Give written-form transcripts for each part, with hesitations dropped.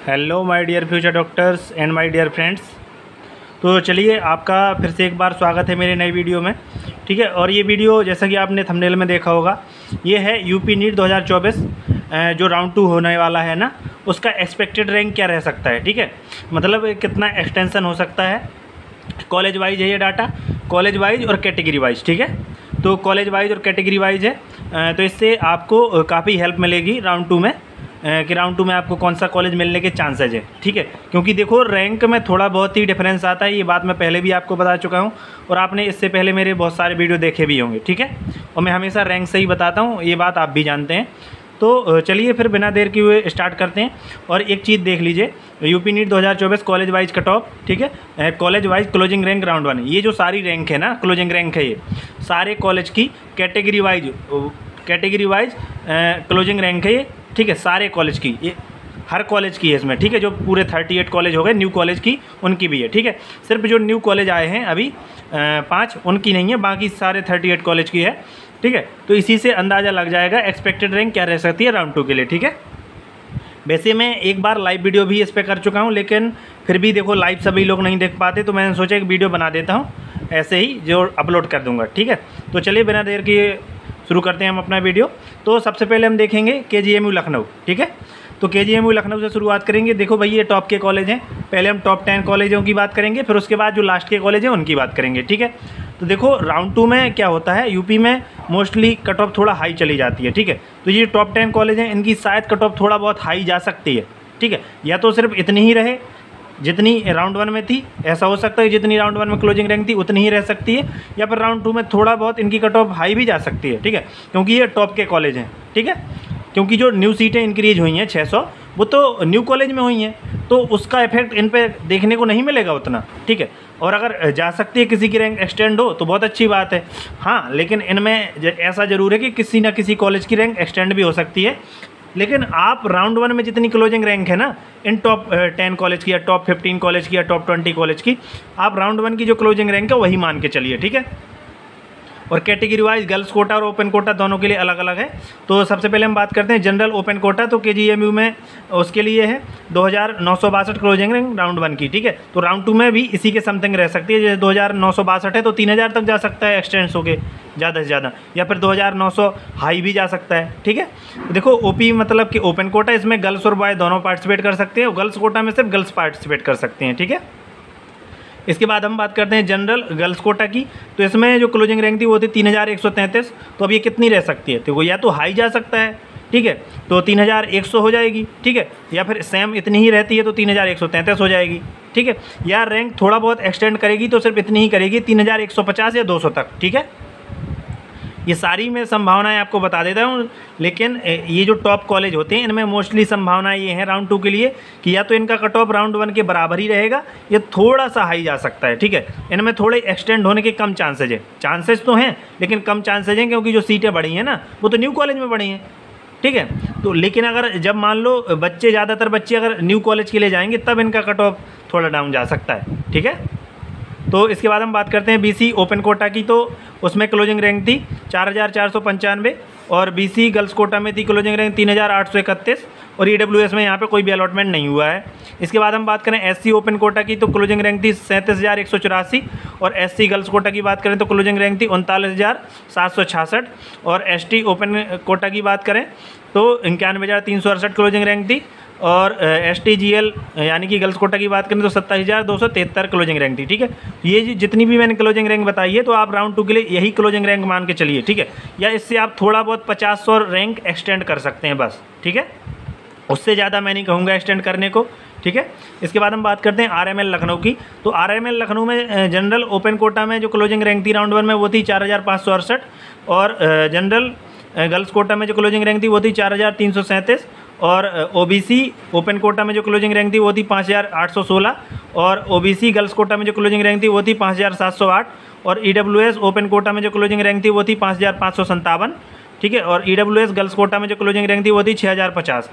Hello my dear future doctors and my dear friends. तो चलिए, आपका फिर से एक बार स्वागत है मेरे नई वीडियो में। ठीक है, और ये वीडियो जैसा कि आपने थंबनेल में देखा होगा, ये है यूपी नीट 2024 जो राउंड 2 होने वाला है ना, उसका एक्सपेक्टेड रैंक क्या रह सकता है। ठीक है, मतलब कितना एक्सटेंशन हो सकता है। कॉलेज वाइज है ये डाटा, कॉलेज वाइज और कैटेगरी वाइज। ठीक है, तो कॉलेज वाइज और कैटेगरी वाइज है, तो इससे आपको काफ़ी हेल्प मिलेगी राउंड 2 में, कि राउंड 2 में आपको कौन सा कॉलेज मिलने के चांसेज है। ठीक है, क्योंकि देखो रैंक में थोड़ा बहुत ही डिफरेंस आता है, ये बात मैं पहले भी आपको बता चुका हूँ और आपने इससे पहले मेरे बहुत सारे वीडियो देखे भी होंगे। ठीक है, और मैं हमेशा रैंक से ही बताता हूँ, ये बात आप भी जानते हैं। तो चलिए फिर बिना देर के हुए स्टार्ट करते हैं। और एक चीज़ देख लीजिए, UP NEET 2024 college wise cut off. ठीक है, college wise closing rank round 1, ये जो सारी रैंक है ना, क्लोजिंग रैंक है, ये सारे कॉलेज की कैटेगरी वाइज क्लोजिंग रैंक है ये। ठीक है, सारे कॉलेज की, ये हर कॉलेज की है इसमें। ठीक है, जो पूरे 38 कॉलेज हो गए न्यू कॉलेज की, उनकी भी है। ठीक है, सिर्फ जो न्यू कॉलेज आए हैं अभी 5, उनकी नहीं है, बाकी सारे 38 कॉलेज की है। ठीक है, तो इसी से अंदाज़ा लग जाएगा एक्सपेक्टेड रैंक क्या रह सकती है राउंड 2 के लिए। ठीक है, वैसे मैं एक बार लाइव वीडियो भी इस पर कर चुका हूँ, लेकिन फिर भी देखो लाइव सभी लोग नहीं देख पाते, तो मैंने सोचा एक वीडियो बना देता हूँ ऐसे ही, जो अपलोड कर दूँगा। ठीक है, तो चलिए बिना देर के शुरू करते हैं हम अपना वीडियो। तो सबसे पहले हम देखेंगे KGMU लखनऊ। ठीक है, तो KGMU लखनऊ से शुरुआत करेंगे। देखो भाई, ये टॉप के कॉलेज हैं। पहले हम टॉप 10 कॉलेजों की बात करेंगे, फिर उसके बाद जो लास्ट के कॉलेज हैं उनकी बात करेंगे। ठीक है, तो देखो राउंड 2 में क्या होता है, यूपी में मोस्टली कट ऑफ थोड़ा हाई चली जाती है। ठीक है, तो ये टॉप 10 कॉलेज हैं, इनकी शायद कट ऑफ थोड़ा बहुत हाई जा सकती है। ठीक है, या तो सिर्फ इतनी ही रहे जितनी राउंड 1 में थी, ऐसा हो सकता है जितनी राउंड 1 में क्लोजिंग रैंक थी उतनी ही रह सकती है, या फिर राउंड 2 में थोड़ा बहुत इनकी कट ऑफ हाई भी जा सकती है। ठीक है, क्योंकि ये टॉप के कॉलेज हैं। ठीक है, क्योंकि जो न्यू सीटें इंक्रीज हुई हैं 600, वो तो न्यू कॉलेज में हुई हैं, तो उसका इफेक्ट इन पे देखने को नहीं मिलेगा उतना। ठीक है, और अगर जा सकती है किसी की रैंक एक्सटेंड हो तो बहुत अच्छी बात है। हाँ, लेकिन इनमें ऐसा ज़रूर है कि किसी ना किसी कॉलेज की रैंक एक्सटेंड भी हो सकती है। लेकिन आप राउंड 1 में जितनी क्लोजिंग रैंक है ना, इन टॉप 10 कॉलेज की या टॉप 15 कॉलेज की या टॉप 20 कॉलेज की, आप राउंड 1 की जो क्लोजिंग रैंक है वही मान के चलिए। ठीक है, और कैटेगरी वाइज गर्ल्स कोटा और ओपन कोटा दोनों के लिए अलग अलग है। तो सबसे पहले हम बात करते हैं जनरल ओपन कोटा। तो KGMU में उसके लिए है 2962 क्लोजिंग रैंक राउंड 1 की। ठीक है, तो राउंड 2 में भी इसी के समथिंग रह सकती है। जैसे 2962 है तो 3000 तक जा सकता है एक्सटेंस होके ज़्यादा से ज़्यादा, या फिर 2900 हाई भी जा सकता है। ठीक है, तो देखो OP मतलब कि ओपन कोटा, इसमें गर्ल्स और बॉय दोनों पार्टिसिपेट कर सकते हैं, और गर्ल्स कोटा में सिर्फ गर्ल्स पार्टिसिपेट कर सकते हैं। ठीक है, इसके बाद हम बात करते हैं जनरल गर्ल्स कोटा की। तो इसमें जो क्लोजिंग रैंक थी वो थी 3133। तो अब ये कितनी रह सकती है, तो वो या तो हाई जा सकता है, ठीक है, तो 3100 हो जाएगी। ठीक है, या फिर सेम इतनी ही रहती है तो 3133 हो जाएगी। ठीक है, या रैंक थोड़ा बहुत एक्सटेंड करेगी तो सिर्फ इतनी ही करेगी, 3150 या 200 तक। ठीक है, ये सारी मैं संभावनाएं आपको बता देता हूँ, लेकिन ये जो टॉप कॉलेज होते हैं इनमें मोस्टली संभावनाएं ये हैं राउंड 2 के लिए कि या तो इनका कट ऑफ राउंड 1 के बराबर ही रहेगा या थोड़ा सा हाई जा सकता है। ठीक है, इनमें थोड़े एक्सटेंड होने के कम चांसेज है, चांसेज तो हैं लेकिन कम चांसेज हैं, क्योंकि जो सीटें बढ़ी हैं ना वो तो न्यू कॉलेज में बढ़ी हैं। ठीक है, तो लेकिन अगर जब मान लो बच्चे, ज़्यादातर बच्चे अगर न्यू कॉलेज के लिए जाएंगे तब इनका कट ऑफ थोड़ा डाउन जा सकता है। ठीक है, तो इसके बाद हम बात करते हैं BC ओपन कोटा की। तो उसमें क्लोजिंग रैंक थी 4495, और BC गर्ल्स कोटा में थी क्लोजिंग रैंक 3831, और EWS में यहाँ पे कोई भी अलॉटमेंट नहीं हुआ है। इसके बाद हम बात करें SC ओपन कोटा की, तो क्लोजिंग रैंक थी 37,184, और SC गर्ल्स कोटा की बात करें तो क्लोजिंग रैंक थी 39,766, और ST ओपन कोटा की बात करें तो 91,368 क्लोजिंग रैंक थी, और STGL यानी कि गर्ल्स कोटा की बात करें तो 27,273 क्लोजिंग रैंक थी। ठीक है, ये जितनी भी मैंने क्लोजिंग रैंक बताई है तो आप राउंड 2 के लिए यही क्लोजिंग रैंक मान के चलिए। ठीक है, या इससे आप थोड़ा बहुत 50-100 रैंक एक्सटेंड कर सकते हैं बस। ठीक है, उससे ज़्यादा मैं नहीं कहूँगा एक्सटेंड करने को। ठीक है, इसके बाद हम बात करते हैं RML लखनऊ की। तो RML लखनऊ में जनरल ओपन कोटा में जो क्लोजिंग रैंक थी राउंड 1 में वो थी 4568, और जनरल गर्ल्स कोटा में जो क्लोजिंग रैंक थी वो थी 4337, और OBC ओपन कोटा में जो क्लोजिंग रैंक थी वो थी 5816, और OBC गर्ल्स कोटा में जो क्लोजिंग रैंक थी वो थी 5708, और EWS ओपन कोटा में जो क्लोजिंग रैंक थी वो थी 5557। ठीक है। और EWS गर्ल्स कोटा में जो क्लोजिंग रैंक थी वो थी 6050,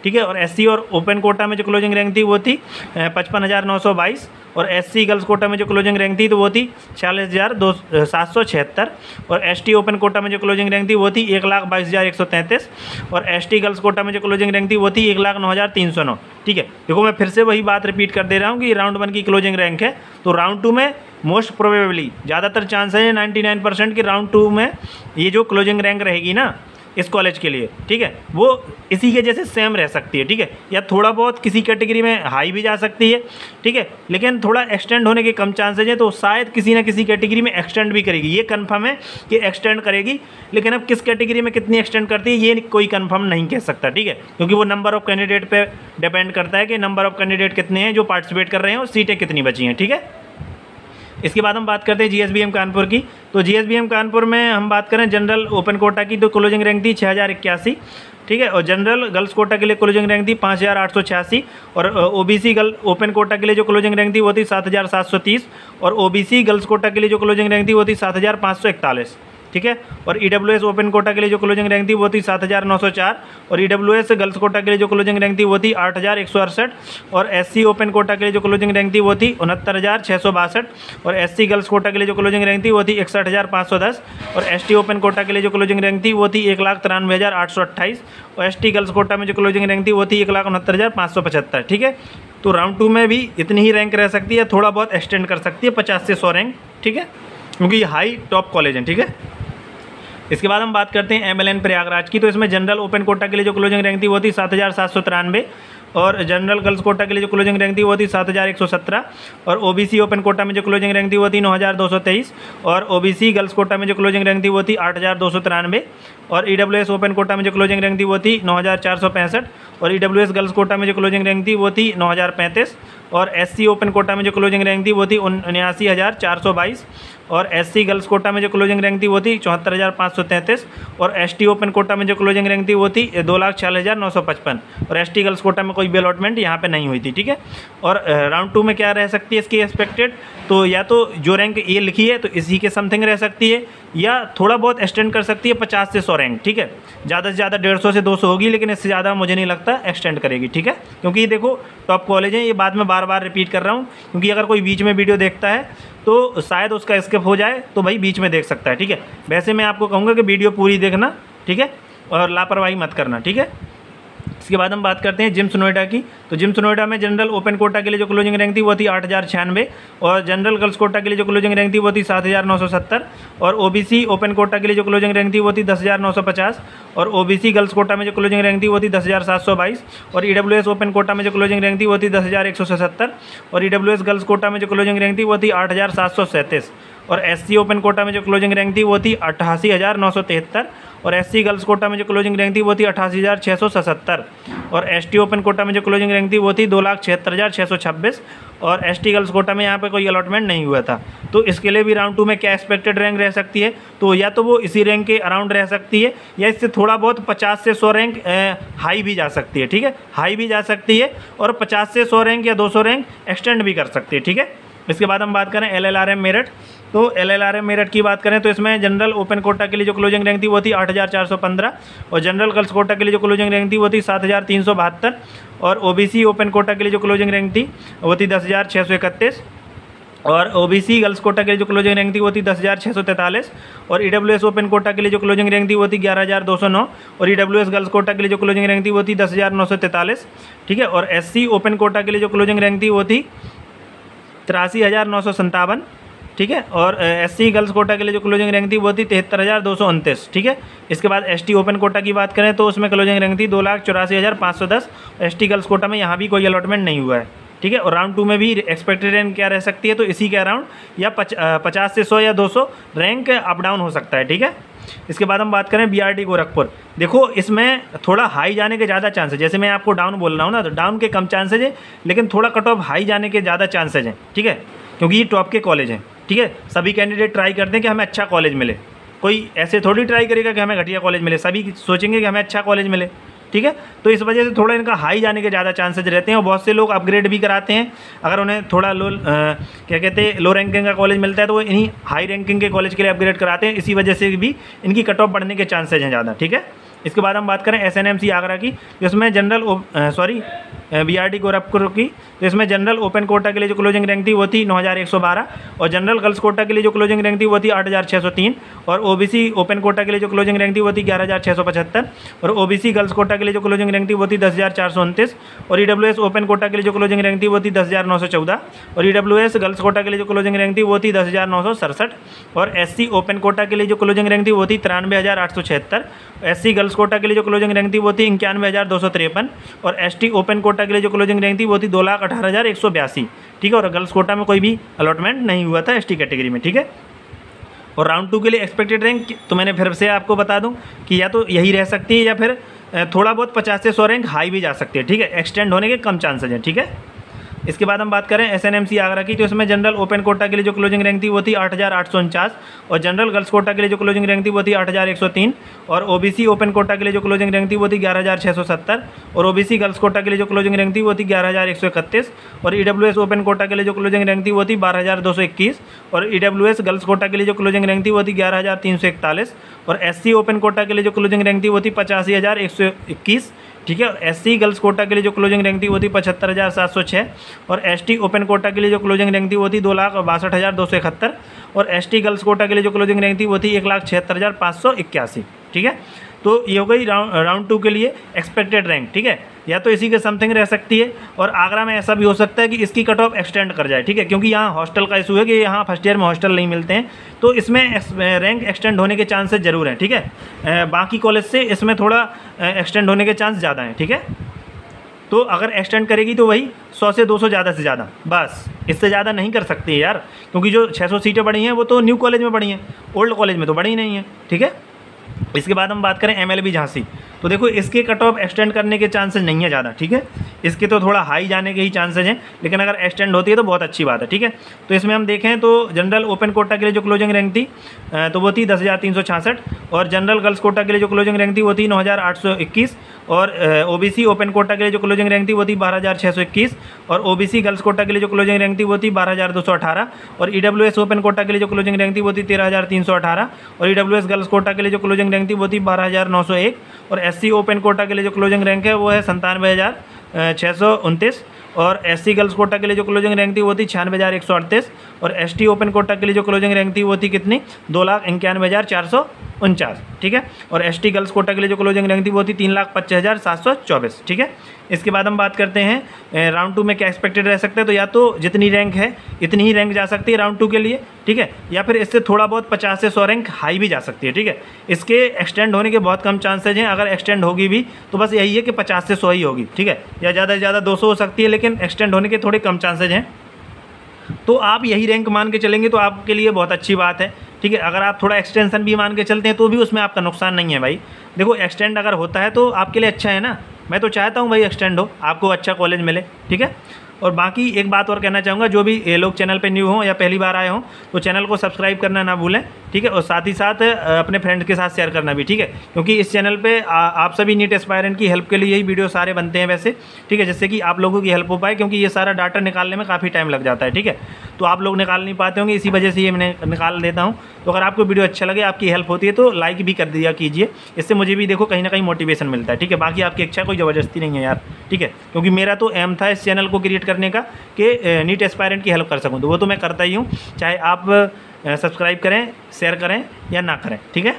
ठीक है। और SC और ओपन कोटा में जो क्लोजिंग रैंक थी वो थी 55,922। और SC गर्ल्स कोटा में जो क्लोजिंग रैंक थी तो वो थी 46,776। और ST ओपन कोटा में जो क्लोजिंग रैंक थी वो थी 1,22,133। और ST गर्ल्स कोटा में जो क्लोजिंग रैंक थी वो थी 1,09,309, ठीक है। देखो मैं फिर से वही बात रिपीट कर दे रहा हूँ कि राउंड 1 की क्लोजिंग रैंक है, तो राउंड 2 में मोस्ट प्रोबेबली ज़्यादातर चांस है 99% कि राउंड 2 में ये जो क्लोजिंग रैंक रहेगी ना इस कॉलेज के लिए, ठीक है, वो इसी के जैसे सेम रह सकती है, ठीक है। या थोड़ा बहुत किसी कैटेगरी में हाई भी जा सकती है, ठीक है, लेकिन थोड़ा एक्सटेंड होने के कम चांसेज है, तो शायद किसी ना किसी कैटेगरी में एक्सटेंड भी करेगी, ये कंफर्म है कि एक्सटेंड करेगी। लेकिन अब किस कैटेगरी में कितनी एक्सटेंड करती है ये कोई कंफर्म नहीं कह सकता, ठीक है, क्योंकि वो नंबर ऑफ कैंडिडेट पे डिपेंड करता है कि नंबर ऑफ कैंडिडेट कितने हैं जो पार्टिसिपेट कर रहे हैं और सीटें कितनी बची हैं, ठीक है। इसके बाद हम बात करते हैं GSBM कानपुर की। तो GSBM कानपुर में हम बात करें जनरल ओपन कोटा की, तो क्लोजिंग रैंक थी 6081, ठीक है। और जनरल गर्ल्स कोटा के लिए क्लोजिंग रैंक थी 5886। और OBC गर्ल ओपन कोटा के लिए जो क्लोजिंग रैंक थी वो थी 7730। और OBC गर्ल्स कोटा के लिए जो क्लोजिंग रैंक थी वो थी 7541, ठीक है। और EWS ओपन कोटा के लिए जो क्लोजिंग रैंक थी वो थी 7904। और EWS गर्ल्स कोटा के लिए जो क्लोजिंग रैंक थी वो थी 8168। और SC ओपन कोटा के लिए जो क्लोजिंग रैंक थी वो थी 69,662। और SC गर्ल्स कोटा के लिए जो क्लोजिंग रैंक थी वो थी 61,510। और ST ओपन कोटा के लिए जो क्लोजिंग रैंक थी वो थी 1,93,828। और ST गर्ल्स कोटा में जो क्लोजिंग रैंक थी वो थी 1,69,575, ठीक है। तो राउंड 2 में भी इतनी ही रैंक रह सकती है, थोड़ा बहुत एक्सटेंड कर सकती है 50 से 100 रैंक, ठीक है, क्योंकि ये हाई टॉप कॉलेज है, ठीक है। इसके बाद हम बात करते हैं MLN प्रयागराज की। तो इसमें जनरल ओपन कोटा के लिए जो क्लोजिंग रैंक थी वो थी 7,793। और जनरल गर्ल्स कोटा के लिए जो क्लोजिंग रैंक थी वो थी 7,117। और OBC ओपन कोटा में जो क्लोजिंग रैंक थी वो थी 9,223। और OBC गर्ल्स कोटा में जो क्लोजिंग रैंक थी वो थी 8,293। और EWS ओपन कोटा में जो क्लोजिंग रैंक थी वो थी 9,465। और EWS गर्ल्स कोटा में जो क्लोजिंग रैंक थी वो थी 9,035। और SC ओपन कोटा में जो क्लोजिंग रैंक थी वो थी 79,422। और SC गर्ल्स कोटा में जो क्लोजिंग रैंक थी वो थी 74,533। और ST ओपन कोटा में जो क्लोजिंग रैंक थी वो थी 2,46,955। और ST गर्ल्स कोटा में कोई भी अलॉटमेंट यहाँ पे नहीं हुई थी, ठीक है। और राउंड 2 में क्या रह सकती है इसकी एक्सपेक्टेड, तो या तो जो रैंक ये लिखी है तो इसी के समथिंग रह सकती है, या थोड़ा बहुत एक्सटेंड कर सकती है 50 से 100 रैंक, ठीक है। ज़्यादा से ज़्यादा 150 से 200 होगी, लेकिन इससे ज़्यादा मुझे नहीं लगता एक्सटेंड करेगी, ठीक है। क्योंकि ये देखो टॉप कॉलेज है, ये बाद में बार बार रिपीट कर रहा हूँ, क्योंकि अगर कोई बीच में वीडियो देखता है तो शायद उसका स्किप हो जाए, तो भाई बीच में देख सकता है, ठीक है। वैसे मैं आपको कहूँगा कि वीडियो पूरी देखना, ठीक है, और लापरवाही मत करना, ठीक है। इसके बाद हम बात करते हैं जिम्स नोएडा की। तो जिम्स नोएडा में जनरल ओपन कोटा के लिए जो क्लोजिंग रैंक थी वो थी 8,096। और जनरल गर्ल्स कोटा के लिए जो क्लोजिंग रैंक थी वो थी 7,970। और OBC ओपन कोटा के लिए जो क्लोजिंग रैंक थी वो थी 10,950। और OBC गर्ल्स कोटा में जो क्लोजिंग रैंक थी वो थी 10,722। और EWS ओपन कोटा में जो क्लोजिंग रैंक थी वो थी 10,177। और EWS गर्ल्स कोटा में जो क्लोजिंग रैंक थी वो थी 8,737। और SC ओपन कोटा में जो क्लोजिंग रैंक थी वो थी 88,973। और SC गर्ल्स कोटा में जो क्लोजिंग रैंक थी वो थी 88,677। और ST ओपन कोटा में जो क्लोजिंग रैंक थी वो थी 2,76,626। और ST गर्ल्स कोटा में यहाँ पे कोई अलॉटमेंट नहीं हुआ था। तो इसके लिए भी राउंड 2 में क्या एक्सपेक्टेड रैंक रह सकती है, तो या तो वो इसी रैंक के अराउंड रह सकती है, या इससे थोड़ा बहुत 50 से 100 रैंक हाई भी जा सकती है, ठीक है, हाई भी जा सकती है। और 50 से 100 रैंक या 200 रैंक एक्सटेंड भी कर सकती है, ठीक है। इसके बाद हम बात करें LLRM मेरठ। तो LLRM मेरठ की बात करें तो इसमें जनरल ओपन कोटा के लिए जो क्लोजिंग रैंक थी वो थी 8,415। और जनरल गर्ल्स कोटा के लिए जो क्लोजिंग रैंक थी वो थी 7,372। और OBC ओपन कोटा के लिए जो क्लोजिंग रैंक थी वो थी 10,631। और OBC गर्ल्स कोटा के लिए जो क्लोजिंग रैंक थी वो थी 10,643। और EWS ओपन कोटा के लिए जो क्लोजिंग रैंक थी वो थी 11,209। और EWS गर्ल्स कोटा के लिए जो क्लोजिंग रैंक थी वो थी 10,943, ठीक है। और SC ओपन कोटा के लिए जो क्लोजिंग रैंक थी वो थी 83,957, ठीक है। और SC गर्ल्स कोटा के लिए जो क्लोजिंग रैंक थी वो थी 73,229, ठीक है। इसके बाद ST ओपन कोटा की बात करें तो उसमें क्लोजिंग रैंक थी 2,84,510। ST गर्ल्स कोटा में यहाँ भी कोई अलॉटमेंट नहीं हुआ है, ठीक है। और राउंड 2 में भी एक्सपेक्टेड रैंक क्या रह सकती है, तो इसी के अराउंड या 50 से 100 या 200 रैंक अप डाउन हो सकता है, ठीक है। इसके बाद हम बात करें BRT गोरखपुर। देखो इसमें थोड़ा हाई जाने के ज़्यादा चांस है, जैसे मैं आपको डाउन बोल रहा हूँ ना, तो डाउन के कम चांसेज है, लेकिन थोड़ा कट ऑफ हाई जाने के ज़्यादा चांसेज हैं, ठीक है, क्योंकि ये टॉप के कॉलेज हैं, ठीक है। सभी कैंडिडेट ट्राई करते हैं कि हमें अच्छा कॉलेज मिले, कोई ऐसे थोड़ी ट्राई करेगा कि हमें घटिया कॉलेज मिले, सभी सोचेंगे कि हमें अच्छा कॉलेज मिले, ठीक है। तो इस वजह से थोड़ा इनका हाई जाने के ज़्यादा चांसेज रहते हैं और बहुत से लोग अपग्रेड भी कराते हैं। अगर उन्हें थोड़ा क्या कहते हैं लो रैंकिंग का कॉलेज मिलता है तो वो इन्हीं हाई रैंकिंग के कॉलेज के लिए अपग्रेड कराते हैं, इसी वजह से भी इनकी कट ऑफ बढ़ने के चांसेज हैं ज़्यादा, ठीक है। इसके बाद हम बात करें SNMC आगरा की, जिसमें जनरल BRD गोरखपुर की, तो इसमें जनरल ओपन कोटा के लिए जो क्लोजिंग रैंक थी वो थी 9112 और जनरल गर्ल्स कोटा के लिए जो क्लोजिंग रैंक थी वो थी 8603 और OBC ओपन कोटा के लिए जो क्लोजिंग रैंक थी वो थी 11675 और OBC गर्ल्स कोटा के लिए जो क्लोजिंग रैंक थी वो थी 10429 और EWS ओपन कोटा के लिए जो क्लोजिंग रैंक थी वो थी 10914 और EWS गर्ल्स कोटा के लिए जो क्लोजिंग रैंक थी वो थी 10967 और SC ओपन कोटा के लिए जो क्लोजिंग रैंक थी वो थी 93876, SC गर्ल्स कोटा के लिए जो क्लोजिंग रैंक थी वो थी 91253 और ST ओपन कोटा के लिए जो क्लोजिंग रैंक थी वो थी 2,18,182, ठीक है। और गर्ल्स कोटा में कोई भी अलॉटमेंट नहीं हुआ था ST कैटेगरी में, ठीक है। और राउंड 2 के लिए एक्सपेक्टेड रैंक तो मैंने फिर से आपको बता दूं कि या तो यही रह सकती है या फिर थोड़ा बहुत 50 से 100 रैंक हाई भी जा सकती है, ठीक है। एक्सटेंड होने के कम चांसेज हैं, ठीक है। इसके बाद हम बात करें SNMC आगरा की, तो इसमें जनरल ओपन कोटा के लिए जो क्लोजिंग रैंक थी वो थी 8849 और जनरल गर्ल्स कोटा के लिए जो क्लोजिंग रैंक थी वो थी 8103 और OBC ओपन कोटा के लिए जो क्लोजिंग रैंक थी वो थी 11670 और OBC गर्ल्स कोटा के लिए जो क्लोजिंग रैंक थी वो थी 11131 और EWS ओपन कोटा के लिए जो क्लोजिंग रैंक थी वो थी 12221 और EWS गर्ल्स कोटा के लिए जो क्लोजिंग रैंक थी वो थी 11341 और SC ओपन कोटा के लिए जो क्लोजिंग रैंक थी वो थी 85,121, ठीक है। और SC गर्ल्स कोटा के लिए जो क्लोजिंग रैंक थी वो थी 75,706 और ST ओपन कोटा के लिए जो क्लोजिंग रैंक थी वो थी 2,62,271 और ST गर्ल्स कोटा के लिए जो क्लोजिंग रैंक थी वो थी 1,76,581, ठीक है। तो ये हो गई राउंड 2 के लिए एक्सपेक्टेड रैंक, ठीक है। या तो इसी के समथिंग रह सकती है और आगरा में ऐसा भी हो सकता है कि इसकी कट ऑफ एक्सटेंड कर जाए, ठीक है, क्योंकि यहाँ हॉस्टल का इशू है कि यहाँ फर्स्ट ईयर में हॉस्टल नहीं मिलते हैं, तो इसमें रैंक एक्सटेंड होने के चांसेस ज़रूर हैं, ठीक है। बाकी कॉलेज से इसमें थोड़ा एक्सटेंड होने के चांस ज़्यादा हैं, ठीक है। तो अगर एक्सटेंड करेगी तो वही 100 से 200 ज़्यादा से ज़्यादा, बस इससे ज़्यादा नहीं कर सकती है यार, क्योंकि जो 600 सीटें बढ़ी हैं वो तो न्यू कॉलेज में बढ़ी हैं, ओल्ड कॉलेज में तो बढ़ी नहीं है, ठीक है। इसके बाद हम बात करें MLB झांसी, तो देखो इसके कट ऑफ एक्सटेंड करने के चांसेस नहीं है ज़्यादा, ठीक है। इसके तो थोड़ा हाई जाने के ही चांसेस हैं, लेकिन अगर एक्सटेंड होती है तो बहुत अच्छी बात है, ठीक है। तो इसमें हम देखें तो जनरल ओपन कोटा के लिए जो क्लोजिंग रैंक थी तो वो थी 10,366 और जनरल गर्ल्स कोटा के लिए जो क्लोजिंग रैंक थी वो थी 9,821 और OBC ओपन कोटा के लिए जो क्लोजिंग रैंक थी वो थी 12,621 और OBC गर्ल्स कोटा के लिए जो क्लोजिंग रैंक थी वो थी 12,218 और EWS ओपन कोटा के लिए जो क्लोजिंग रैंक थी वो थी 13,318 और EWS गर्ल्स कोटा के लिए जो क्लोजिंग रैंक थी वो थी 12,901 और SC ओपन कोटा के लिए जो क्लोजिंग रैंक है वो है 97,629 और SC गर्ल्स कोटा के लिए जो क्लोजिंग रैंक थी वो थी 96,138 और ST ओपन कोटा के लिए जो क्लोजिंग रैंक थी वो थी कितनी 2,91,449, ठीक है। और ST गर्ल्स कोटा के लिए जो क्लोजिंग रैंक थी वो थी 3,25,724, ठीक है। इसके बाद हम बात करते हैं राउंड 2 में क्या एक्सपेक्टेड रह सकता है, तो या तो जितनी रैंक है इतनी ही रैंक जा सकती है राउंड 2 के लिए, ठीक है, या फिर इससे थोड़ा बहुत 50 से 100 रैंक हाई भी जा सकती है, ठीक है। इसके एक्सटेंड होने के बहुत कम चांसेज हैं, अगर एक्सटेंड होगी भी तो बस यही है कि 50 से 100 ही होगी, ठीक है, या ज़्यादा से ज़्यादा 200 हो सकती है, लेकिन एक्सटेंड होने के थोड़े कम चांसेज हैं। तो आप यही रैंक मान के चलेंगे तो आपके लिए बहुत अच्छी बात है, ठीक है। अगर आप थोड़ा एक्सटेंशन भी मान के चलते हैं तो भी उसमें आपका नुकसान नहीं है भाई। देखो एक्सटेंड अगर होता है तो आपके लिए अच्छा है ना, मैं तो चाहता हूँ भाई एक्सटेंड हो, आपको अच्छा कॉलेज मिले, ठीक है। और बाकी एक बात और कहना चाहूँगा, जो भी ये लोग चैनल पे न्यू हों या पहली बार आए हों तो चैनल को सब्सक्राइब करना ना भूलें, ठीक है, और साथ ही साथ अपने फ्रेंड्स के साथ शेयर करना भी, ठीक है, क्योंकि इस चैनल पे आप सभी नीट एस्पायरेंट की हेल्प के लिए यही वीडियो सारे बनते हैं वैसे, ठीक है, जिससे कि आप लोगों की हेल्प हो पाए, क्योंकि ये सारा डाटा निकालने में काफ़ी टाइम लग जाता है, ठीक है। तो आप लोग निकाल नहीं पाते होंगे, इसी वजह से ये मैं निकाल देता हूँ। तो अगर आपको वीडियो अच्छा लगे, आपकी हेल्प होती है तो लाइक भी कर दिया कीजिए, इससे मुझे भी देखो कहीं ना कहीं मोटिवेशन मिलता है, ठीक है। बाकी आपकी इच्छा कोई ज़बरदस्ती नहीं है यार, ठीक है, क्योंकि मेरा तो एम था इस चैनल को क्रिएट करने का कि नीट एस्पायरेंट की हेल्प कर सकूँ, तो वो तो मैं करता ही हूँ, चाहे आप सब्सक्राइब करें, शेयर करें या ना करें, ठीक है।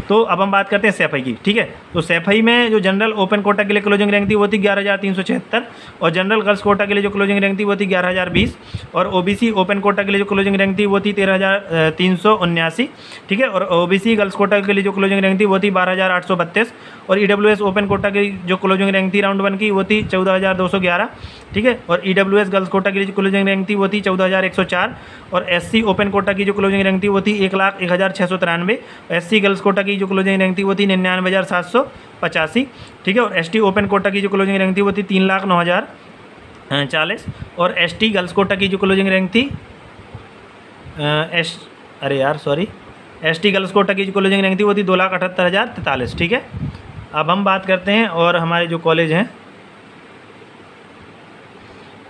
तो अब हम बात करते हैं सैफई की, ठीक है। तो सैफई में जो जनरल ओपन कोटा के लिए क्लोजिंग रैंक थी वो थी 11,376 और जनरल गर्ल्स कोटा के लिए जो क्लोजिंग रैंक थी वो थी 11,020 और OBC ओपन कोटा के लिए जो क्लोजिंग रैंक थी वो थी 13,379, ठीक है। और OBC गर्ल्स कोटा के लिए जो क्लोजिंग रैंक थी वो थी 12,832 और EWS ओपन कोटा की जो क्लोजिंग रैंक थी राउंड 1 की वो थी 14,211, ठीक है। और EWS गर्ल्स कोटा के लिए जो क्लोजिंग रैंक थी वो थी 14,104 और SC ओपन कोटा की जो क्लोजिंग रैंक थी वो थी 1,01,693, SC गर्ल्स कोटा की जो क्लोजिंग रैंक थी वो थी 99,785, ठीक है। और ST ओपन कोटा की जो क्लोजिंग रैंक थी वो थी 3,09,040 और ST गर्ल्स कोटा की जो क्लोजिंग रैंक थी ST गर्ल्स कोटा की जो क्लोजिंग रैंक थी वो थी 2,78,043, ठीक है। अब हम बात करते हैं और हमारे जो कॉलेज हैं,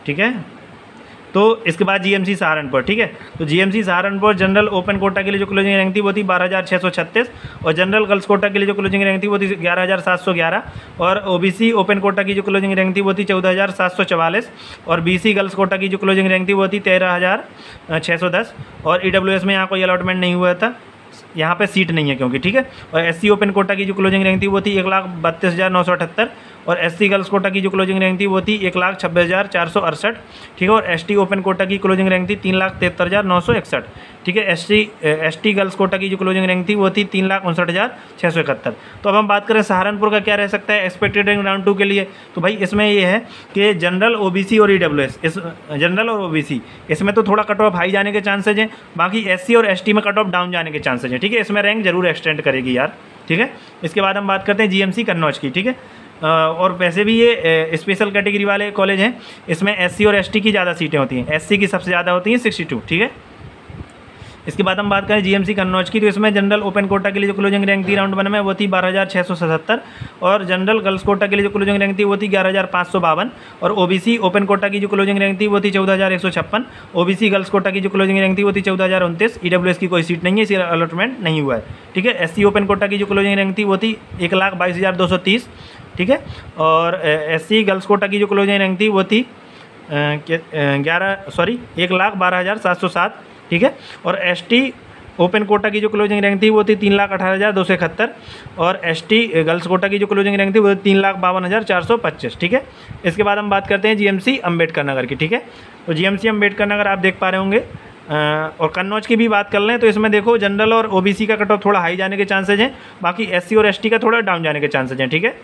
ठीक है। तो इसके बाद जीएमसी सहारनपुर, ठीक है। तो GMC Saharanpur general open quota के लिए जो क्लोजिंग रैंक थी वो थी 12,636 और जनरल गर्ल्स कोटा के लिए जो क्लोजिंग रैंक थी वो थी 11,711 और ओबीसी ओपन कोटा की जो क्लोजिंग रैंक थी वो थी 14,744 और बीसी गर्ल्स कोटा की जो क्लोजिंग रैंक थी वो थी 13,610 और ईडब्ल्यूएस में यहाँ कोई अलॉटमेंट नहीं हुआ था, यहाँ पे सीट नहीं है क्योंकि, ठीक है। और एससी ओपन कोटा की जो क्लोजिंग रैंक थी वो थी 1,32,978 और एससी गर्ल्स कोटा की जो क्लोजिंग रैंक थी वो थी 1,26,468, ठीक है। और एसटी ओपन कोटा की क्लोजिंग रैंक थी 3,73,961, ठीक है। एसटी गर्ल्स कोटा की जो क्लोजिंग रैंक थी वो थी 3,59,671। तो अब हम बात करें सहारनपुर का क्या रह सकता है एक्सपेक्टेड रैंक राउंड 2 के लिए। तो भाई इसमें ये है कि जनरल, ओबीसी और ईडब्ल्यूएस, इस जनरल और ओबीसी इसमें तो थोड़ा कट ऑफ हाई जाने के चांसेज हैं, बाकी एससी और एसटी में कट ऑफ डाउन जाने के चांसेज हैं, ठीक है। इसमें रैंक जरूर एक्सटेंड करेगी यार, ठीक है। इसके बाद हम बात करते हैं जीएमसी कन्नौज की, ठीक है। और वैसे भी ये स्पेशल कैटेगरी वाले कॉलेज हैं, इसमें एससी और एसटी की ज़्यादा सीटें होती हैं, एससी की सबसे ज़्यादा होती हैं 62, ठीक है। इसके बाद हम बात करें जीएमसी कन्नौज की, तो इसमें जनरल ओपन कोटा के लिए जो क्लोजिंग रैंक थी राउंड 1 में वो थी 12,677 और जनरल गर्ल्स कोटा के लिए जो क्लोजिंग रैंक थी वो थी 11,552 और ओबीसी ओपन कोटा की जो क्लोजिंग रैंक थी वो थी 14,156, ओबीसी गर्ल्स कोटा की जो क्लोजिंग रैंक थी वो थी 14,029। ईडब्ल्यूएस की कोई सीट नहीं है, इसलिए अलॉटमेंट नहीं हुआ है, ठीक है। एससी ओपन कोटा की जो क्लोजिंग रैंक थी वो थी 1,22,230, ठीक है। और एससी गर्ल्स कोटा की जो क्लोजिंग रैंक थी वो थी 1,12,707, ठीक है। और एसटी ओपन कोटा की जो क्लोजिंग रैंक थी वो थी 3,18,271 और एसटी गर्ल्स कोटा की जो क्लोजिंग रैंक थी वो 3,52,425, ठीक है। इसके बाद हम बात करते हैं जीएमसी अम्बेडकर नगर की, ठीक है। तो जीएमसी अम्बेडकर नगर आप देख पा रहे होंगे और कन्नौज की भी बात कर लें तो इसमें देखो जनरल और ओबीसी का कट ऑफ थोड़ा हाई जाने के चांसेज हैं, बाकी एससी और एसटी का थोड़ा डाउन जाने के चांसेज हैं, ठीक है।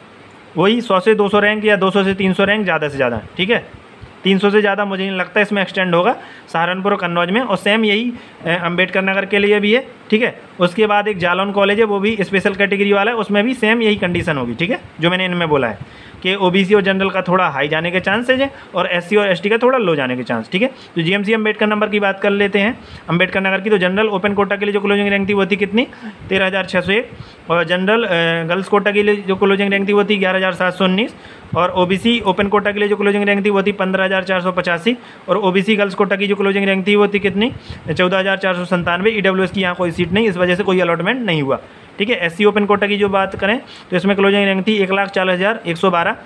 वही 100 से 200 रैंक या 200 से 300 रैंक ज़्यादा से ज़्यादा, ठीक है। 300 से ज़्यादा मुझे नहीं लगता इसमें एक्सटेंड होगा सहारनपुर और कन्नौज में, और सेम यही अम्बेडकर नगर के लिए भी है, ठीक है। उसके बाद एक जालौन कॉलेज है, वो भी स्पेशल कैटेगरी वाला है, उसमें भी सेम यही कंडीशन होगी, ठीक है, जो मैंने इनमें बोला है कि ओबीसी और जनरल का थोड़ा हाई जाने के चांसेज हैं और एससी और एसटी का थोड़ा लो जाने के चांस, ठीक है। तो जीएमसी अम्बेडकर नंबर की बात कर लेते हैं अम्बेडकर नगर की। तो जनरल ओपन कोटा के लिए जो क्लोजिंग रैंक थी वो थी कितनी, 13,601 और जनरल गर्ल्स कोटा के लिए जो क्लोजिंग रैंक थी वो थी 11,719 और ओबीसी ओपन कोटा के लिए जो क्लोजिंग रैंक थी वो थी 15,485 और ओबीसी गर्ल्स कोटा की जो क्लोजिंग रैंक थी वो थी कितनी, 14,497। ईडब्ल्यूएस की यहाँ कोई सीट नहीं, इस वजह से कोई अलॉटमेंट नहीं हुआ, ठीक है। एससी ओपन कोटा की जो बात करें तो इसमें क्लोजिंग रैंक थी 1,40,112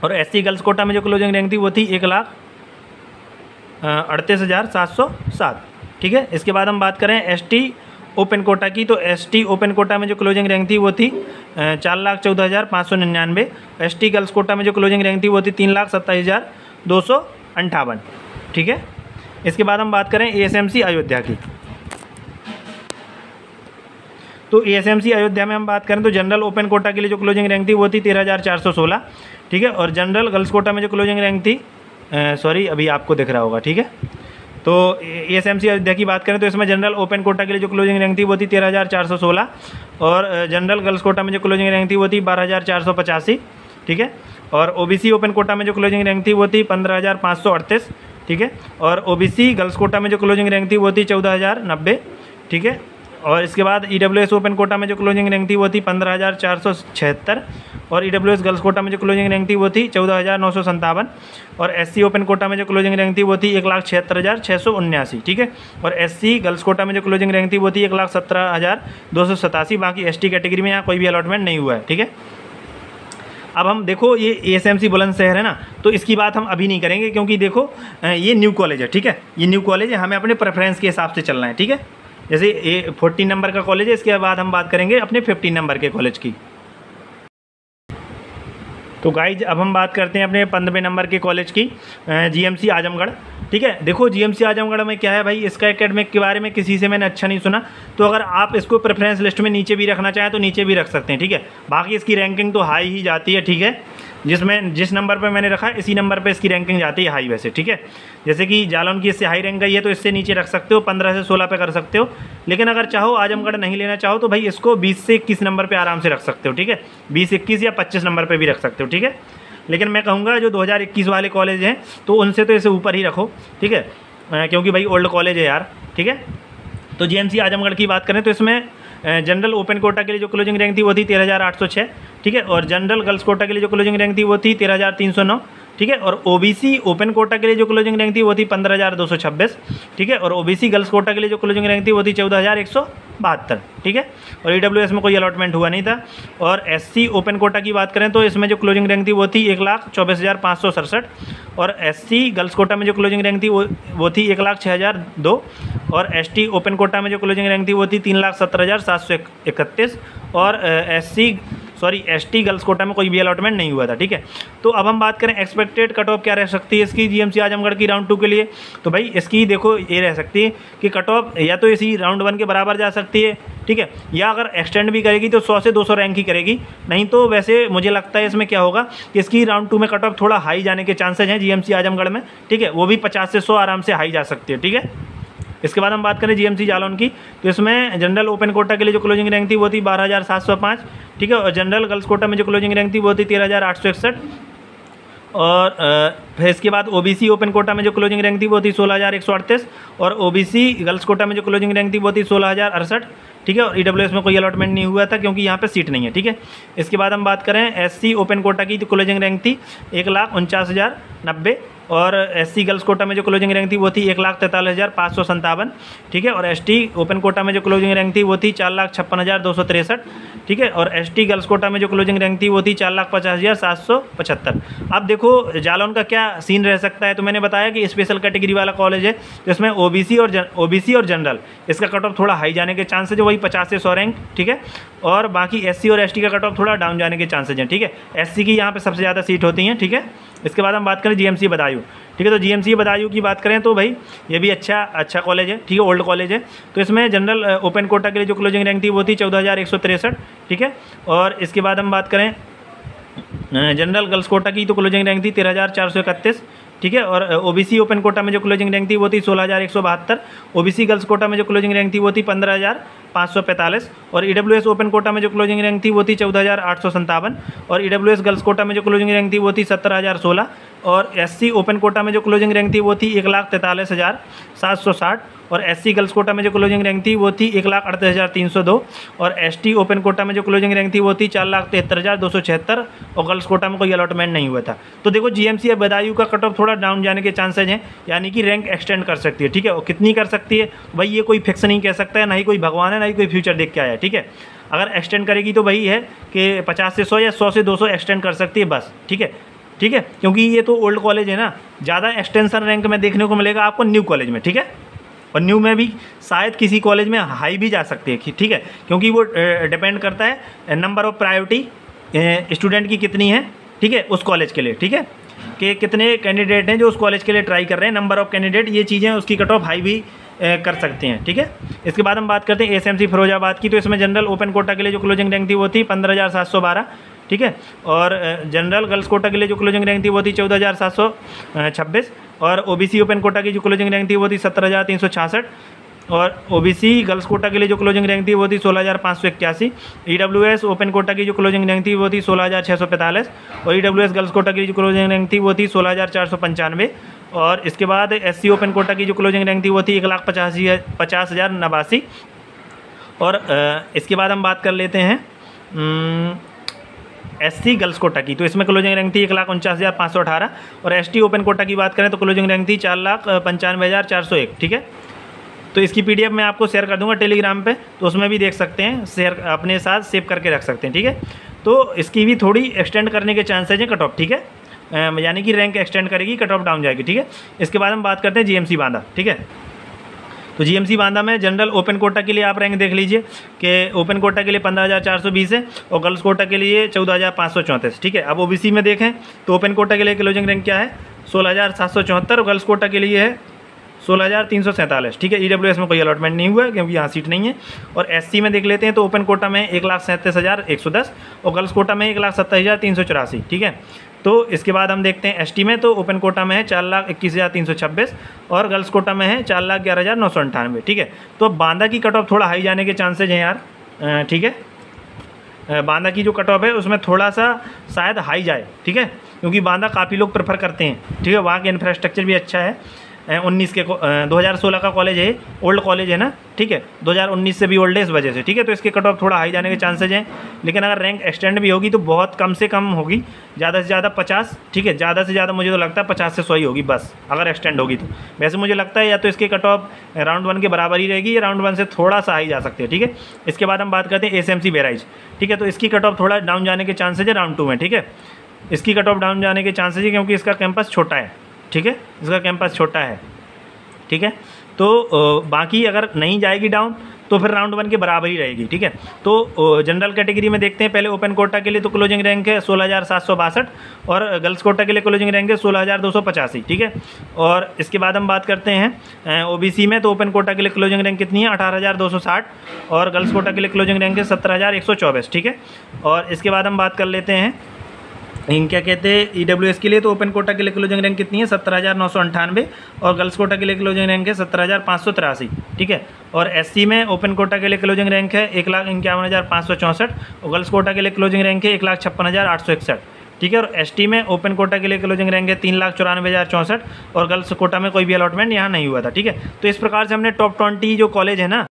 और एससी गर्ल्स कोटा में जो क्लोजिंग रैंक थी वो थी 1,38,707, ठीक है। इसके बाद हम बात करें एसटी ओपन कोटा की, तो एसटी ओपन कोटा में जो क्लोजिंग रैंक थी वो थी 4,14,599। एसटी गर्ल्स कोटा में जो क्लोजिंग रैंक थी वो थी 3,27,258, ठीक है। इसके बाद हम बात करें एएसएमसी अयोध्या की, तो एएसएमसी अयोध्या में हम बात करें तो जनरल ओपन कोटा के लिए जो क्लोजिंग रैंक थी वो थी 13,416, ठीक है। और जनरल गर्ल्स कोटा में जो क्लोजिंग रैंक थी अभी आपको दिख रहा होगा, ठीक है। तो एएसएमसी अयोध्या की बात करें तो इसमें जनरल ओपन कोटा के लिए जो क्लोजिंग रैंक थी वो थी 13,416 और जनरल गर्ल्स कोटा में जो क्लोजिंग रैंक थी वो थी 12,485, ठीक है। और ओबीसी ओपन कोटा में जो क्लोजिंग रैंक थी वो थी 15,538, ठीक है। और ओबीसी गर्ल्स कोटा में जो क्लोजिंग रैंक थी वो थी 14,090, ठीक है। और इसके बाद ईडब्ल्यूएस ओपन कोटा में जो क्लोजिंग रैंक थी वो थी 15,476 और ईडब्ल्यूएस गर्ल्स कोटा में जो क्लोजिंग रैंक थी वो थी 14,957 और एससी ओपन कोटा में जो क्लोजिंग रैंक थी वो थी 1,76,679, ठीक है। और एससी गर्ल्स कोटा में जो क्लोजिंग रैंक थी वो थी 1,17,287। बाकी एसटी कैटेगरी में यहाँ कोई भी अलॉटमेंट नहीं हुआ है, ठीक है। अब हम देखो ये एएसएमसी बुलंदशहर है ना, तो इसकी बात हम अभी नहीं करेंगे क्योंकि देखो ये न्यू कॉलेज है, ठीक है। ये न्यू कॉलेज है, हमें अपने प्रेफरेंस के हिसाब से चलना है, ठीक है। जैसे ये 14 नंबर का कॉलेज है, इसके बाद हम बात करेंगे अपने 15 नंबर के कॉलेज की। तो गाइज अब हम बात करते हैं अपने 15वें नंबर के कॉलेज की, जीएमसी आजमगढ़, ठीक है। देखो जीएमसी आजमगढ़ में क्या है भाई, इसका एकेडमिक के बारे में किसी से मैंने अच्छा नहीं सुना, तो अगर आप इसको प्रेफरेंस लिस्ट में नीचे भी रखना चाहें तो नीचे भी रख सकते हैं, ठीक है। बाकी इसकी रैंकिंग तो हाई ही जाती है, ठीक है। जिस नंबर पर मैंने रखा है इसी नंबर पर इसकी रैंकिंग जाती है हाई वैसे, ठीक है। जैसे कि जालौन की इससे हाई रैंक गई है तो इससे नीचे रख सकते हो, 15 से 16 पे कर सकते हो। लेकिन अगर चाहो आजमगढ़ नहीं लेना चाहो तो भाई इसको 20 से 21 नंबर पे आराम से रख सकते हो, ठीक है। 20, 21 या 25 नंबर पे भी रख सकते हो, ठीक है। लेकिन मैं कहूँगा जो 2021 वाले कॉलेज हैं तो उनसे तो इसे ऊपर ही रखो, ठीक है, क्योंकि भाई ओल्ड कॉलेज है यार, ठीक है। तो जीएमसी आजमगढ़ की बात करें तो इसमें जनरल ओपन कोटा के लिए जो क्लोजिंग रैंक थी वो थी 13,806, ठीक है। और जनरल गर्ल्स कोटा के लिए जो क्लोजिंग रैंक थी वो थी 13,309, ठीक है। और ओबीसी ओपन कोटा के लिए जो क्लोजिंग रैंक थी वो थी 15,226, ठीक है। और ओबीसी गर्ल्स कोटा के लिए जो क्लोजिंग रैंक थी वो थी 14,172, ठीक है। और ईडब्ल्यूएस में कोई अलॉटमेंट हुआ नहीं था। और एससी ओपन कोटा की बात करें तो इसमें जो क्लोजिंग रैंक थी वो थी 1,24,567, और एससी गर्ल्स कोटा में जो क्लोजिंग रैंक थी वो थी 1,06,002, और एसटी ओपन कोटा में जो क्लोजिंग रैंक थी वो थी 3,17,731, और एसटी गर्ल्स कोटा में कोई भी अलॉटमेंट नहीं हुआ था, ठीक है। तो अब हम बात करें एक्सपेक्टेड कट ऑफ क्या रह सकती है इसकी जीएमसी आजमगढ़ की राउंड 2 के लिए। तो भाई इसकी देखो ये रह सकती है कि कट ऑफ या तो इसी राउंड 1 के बराबर जा सकती है, ठीक है, या अगर एक्सटेंड भी करेगी तो 100 से 200 रैंक ही करेगी। नहीं तो वैसे मुझे लगता है इसमें क्या होगा कि इसकी राउंड 2 में कट ऑफ थोड़ा हाई जाने के चांसेज हैं जीएमसी आजमगढ़ में, ठीक है। वो भी 50 से 100 आराम से हाई जा सकती है, ठीक है। इसके बाद हम बात करें जीएमसी जालौन की, तो इसमें जनरल ओपन कोटा के लिए जो क्लोजिंग रैंक थी वो थी 12,705, ठीक है। और जनरल गर्ल्स कोटा में जो क्लोजिंग रैंक थी वो थी 13,861, और फिर इसके बाद ओबीसी ओपन कोटा में जो क्लोजिंग रैंक थी वो थी 16,138, और ओबीसी गर्ल्स कोटा में जो क्लोजिंग रैंक थी वो थी 16,068, ठीक है। और ईडब्ल्यूएस में कोई अलॉटमेंट नहीं हुआ था क्योंकि यहाँ पे सीट नहीं है, ठीक है। इसके बाद हम बात करें एससी ओपन कोटा की, तो क्लोजिंग रैंक थी 1,49,090, और एससी गर्ल्स कोटा में जो क्लोजिंग रैंक थी वो थी 1,43,557, ठीक है। और एसटी ओपन कोटा में जो क्लोजिंग रैंक थी वो थी 4,56,263, ठीक है। और एसटी गर्ल्स कोटा में जो क्लोजिंग रैंक थी वो थी 4,50,775। अब देखो जालौन का क्या सीन रह सकता है, तो मैंने बताया कि स्पेशल कैटेगरी वाला कॉलेज है जिसमें ओबीसी और जनरल इसका कट ऑफ थोड़ा हाई जाने के चांसेज है, वही 50 से 100 रैंक, ठीक है। और बाकी एससी और एसटी का कट ऑफ थोड़ा डाउन जाने के चांसेज हैं, ठीक है। एससी की यहाँ पे सबसे ज़्यादा सीट होती हैं, ठीक है। इसके बाद हम बात करें जीएमसी बदायूं, ठीक है। तो जीएमसी बदायूं की बात करें तो भाई ये भी अच्छा कॉलेज है, ठीक है, ओल्ड कॉलेज है। तो इसमें जनरल ओपन कोटा के लिए जो क्लोजिंग रैंक थी वो थी 14,163, ठीक है। और इसके बाद हम बात करें जनरल गर्ल्स कोटा की, तो क्लोजिंग रैंक थी 13,431, ठीक है। और ओबीसी ओपन कोटा में जो क्लोजिंग रैंक थी वो थी 16,172, ओबीसी गर्ल्स कोटा में जो क्लोजिंग रैंक थी वो थी 15,545, और ईडब्ल्यूएस ओपन कोटा में जो क्लोजिंग रैंक थी वो थी 14,857, और ईडब्ल्यूएस गर्ल्स कोटा में जो क्लोजिंग रैंक थी वो थी 17,016, और एससी ओपन कोटा में जो क्लोजिंग रैंक थी वो थी 1,43,760, और एससी गर्ल्स कोटा में जो क्लोजिंग रैंक थी वो थी 1,38,302, और एसटी ओपन कोटा में जो क्लोजिंग रैंक थी वो थी 4,73,276, और गर्ल्स कोटा में कोई अलॉटमेंट नहीं हुआ था। तो देखो जीएमसी या बदायूं का कट ऑफ थोड़ा डाउन जाने के चांसेज हैं, यानी कि रैंक एक्सटेंड कर सकती है, ठीक है। और कितनी कर सकती है भाई ये कोई फिक्स नहीं कह सकता है, ना ही कोई भगवान है, ना ही कोई फ्यूचर देख के आया है, ठीक है। अगर एक्सटेंड करेगी तो वही है कि 50 से 100 या 100 से 200 एक्सटेंड कर सकती है बस, ठीक है, ठीक है। क्योंकि ये तो ओल्ड कॉलेज है ना, ज़्यादा एक्सटेंशन रैंक में देखने को मिलेगा आपको न्यू कॉलेज में, ठीक है। और न्यू में भी शायद किसी कॉलेज में हाई भी जा सकती है, ठीक है, क्योंकि वो डिपेंड करता है नंबर ऑफ़ प्रायोरिटी स्टूडेंट की कितनी है, ठीक है, उस कॉलेज के लिए, ठीक है, कि कितने कैंडिडेट हैं जो उस कॉलेज के लिए ट्राई कर रहे हैं, नंबर ऑफ़ कैंडिडेट, ये चीज़ें उसकी कट ऑफ हाई भी कर सकते हैं, ठीक है। इसके बाद हम बात करते हैं एसएमसी फिरोजाबाद की, तो इसमें जनरल ओपन कोटा के लिए जो क्लोजिंग रैंक थी वो थी 15,712, ठीक है। और जनरल गर्ल्स कोटा के लिए जो क्लोजिंग रैंक थी वो थी 14,726, और ओबीसी ओपन कोटा की जो क्लोजिंग रैंक थी वो थी 17,366, और ओबीसी गर्ल्स कोटा के लिए जो क्लोजिंग रैंक थी वो थी 16,581, ईडब्ल्यूएस ओपन कोटा की जो क्लोजिंग रैंक थी वो थी 16,645, और ईडब्ल्यूएस गर्ल्स कोटा की जो क्लोजिंग रैंक थी वो थी 16,495, और इसके बाद एससी ओपन कोटा की जो क्लोजिंग रैंक थी वो थी 1,50,089, और इसके बाद हम बात कर लेते हैं एससी गर्ल्स कोटा की, तो इसमें क्लोजिंग रैंक थी 1,49,518, और एसटी ओपन कोटा की बात करें तो क्लोजिंग रैंक थी 4,95,401, ठीक है। तो इसकी पीडीएफ मैं आपको शेयर कर दूंगा टेलीग्राम पे, तो उसमें भी देख सकते हैं, शेयर अपने साथ सेव करके रख सकते हैं, ठीक है। तो इसकी भी थोड़ी एक्सटेंड करने के चांसेज हैं कट ऑफ, ठीक है, यानी कि रैंक एक्सटेंड करेगी, कट ऑफ डाउन जाएगी, ठीक है। इसके बाद हम बात करते हैं जीएमसी बांदा, ठीक है। तो जीएमसी बांदा में जनरल ओपन कोटा के लिए आप रैंक देख लीजिए कि ओपन कोटा के लिए 15,420 है, और गर्ल्स कोटा के लिए 14,534, ठीक है। अब ओबीसी में देखें तो ओपन कोटा के लिए क्लोजिंग रैंक क्या है 16,774, और गर्ल्स कोटा के लिए है 16,347, ठीक है। ईडब्ल्यूएस में कोई अलॉटमेंट नहीं हुआ है क्योंकि यहाँ सीट नहीं है। और एससी में देख लेते हैं तो ओपन कोटा में 1,37,110, और गर्ल्स कोटा में 1,27,384, ठीक है। तो इसके बाद हम देखते हैं एसटी में, तो ओपन कोटा में है 4,21,326, और गर्ल्स कोटा में है 4,11,998, ठीक है। तो बांदा की कट ऑफ थोड़ा हाई जाने के चांसेज हैं यार, ठीक है। बांदा की जो कट ऑफ है उसमें थोड़ा सा शायद हाई जाए, ठीक है, क्योंकि बांदा काफ़ी लोग प्रेफर करते हैं, ठीक है, वहाँ के इंफ्रास्ट्रक्चर भी अच्छा है। 19 के 2016 का कॉलेज है, ओल्ड कॉलेज है ना, ठीक है, 2019 से भी ओल्ड है इस वजह से, ठीक है। तो इसके कट ऑफ थोड़ा हाई जाने के चांसेज हैं, लेकिन अगर रैंक एक्सटेंड भी होगी तो बहुत कम से कम होगी, ज़्यादा से ज़्यादा 50, ठीक है, ज़्यादा से ज़्यादा मुझे तो लगता है 50 से 100 ही होगी बस, अगर एक्सटेंड होगी तो। वैसे मुझे लगता है या तो इसके कट ऑफ राउंड 1 के बराबर ही रहेगी या राउंड 1 से थोड़ा सा हाई जा सकते हैं, ठीक है। इसके बाद हम बात करते हैं एसएमसी बहराइच, ठीक है। तो इसकी कट ऑफ थोड़ा डाउन जाने के चांसेज है राउंड 2 में, ठीक है। इसकी कट ऑफ डाउन जाने के चांसेज है क्योंकि इसका कैंपस छोटा है, ठीक है, इसका कैंपस छोटा है, ठीक है। तो बाकी अगर नहीं जाएगी डाउन तो फिर राउंड 1 के बराबर ही रहेगी, ठीक है। तो जनरल कैटेगरी में देखते हैं पहले ओपन कोटा के लिए, तो क्लोजिंग रैंक है 16,762 और गर्ल्स कोटा के लिए क्लोजिंग रैंक है 16,285, ठीक है। और इसके बाद हम बात करते हैं ओबीसी में, तो ओपन कोटा के लिए क्लोजिंग रैंक कितनी है 18,260 और गर्ल्स कोटा के लिए क्लोजिंग रैंक है 17,124, ठीक है। और इसके बाद हम बात कर लेते हैं क्या कहते हैं ईडब्ल्यूएस के लिए, तो ओपन कोटा के लिए क्लोजिंग रैंक कितनी है 17,998 और गर्ल्स कोटा के लिए क्लोजिंग रैंक है 17,583, ठीक है। और एससी में ओपन कोटा के लिए क्लोजिंग रैंक है 1,51,564 और गर्ल्स कोटा के लिए क्लोजिंग रैंक है 1,56,861, ठीक है। और एसटी में ओपन कोटा के लिए क्लोजिंग रैंक है 3,94,064 और गर्ल्स कोटा में कोई भी अलॉटमेंट यहाँ नहीं हुआ था, ठीक है। तो इस प्रकार से हमने टॉप 20 जो कॉलेज है ना,